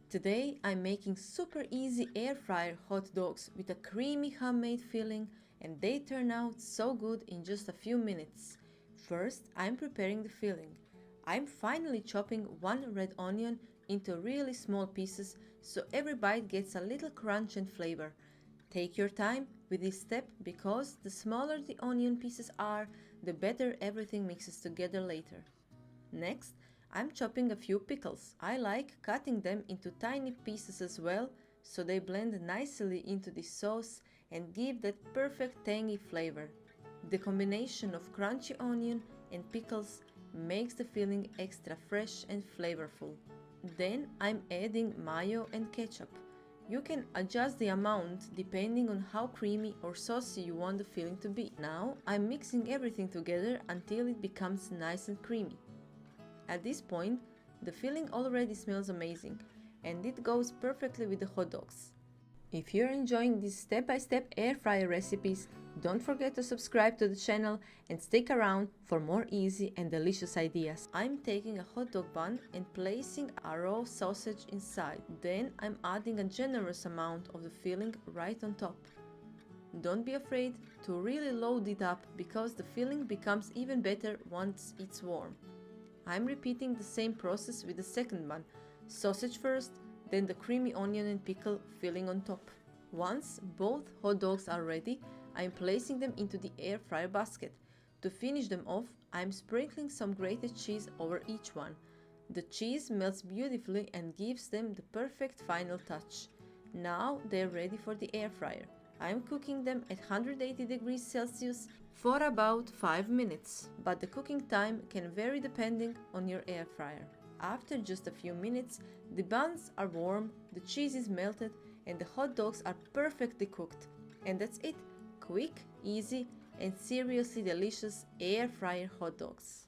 Today I'm making super easy air fryer hot dogs with a creamy homemade filling, and they turn out so good in just a few minutes. First, I'm preparing the filling. I'm finally chopping one red onion into really small pieces so every bite gets a little crunch and flavor. Take your time with this step because the smaller the onion pieces are, the better everything mixes together later. Next, I'm chopping a few pickles. I like cutting them into tiny pieces as well, so they blend nicely into the sauce and give that perfect tangy flavor. The combination of crunchy onion and pickles makes the filling extra fresh and flavorful. Then I'm adding mayo and ketchup. You can adjust the amount depending on how creamy or saucy you want the filling to be. Now I'm mixing everything together until it becomes nice and creamy. At this point, the filling already smells amazing, and it goes perfectly with the hot dogs. If you're enjoying these step-by-step air fryer recipes, don't forget to subscribe to the channel and stick around for more easy and delicious ideas. I'm taking a hot dog bun and placing a raw sausage inside. Then I'm adding a generous amount of the filling right on top. Don't be afraid to really load it up because the filling becomes even better once it's warm. I'm repeating the same process with the second one. Sausage first, then the creamy onion and pickle filling on top. Once both hot dogs are ready, I'm placing them into the air fryer basket. To finish them off, I'm sprinkling some grated cheese over each one. The cheese melts beautifully and gives them the perfect final touch. Now they're ready for the air fryer. I'm cooking them at 180 degrees Celsius for about 5 minutes, but the cooking time can vary depending on your air fryer. After just a few minutes, the buns are warm, the cheese is melted, and the hot dogs are perfectly cooked. And that's it. Quick, easy, and seriously delicious air fryer hot dogs.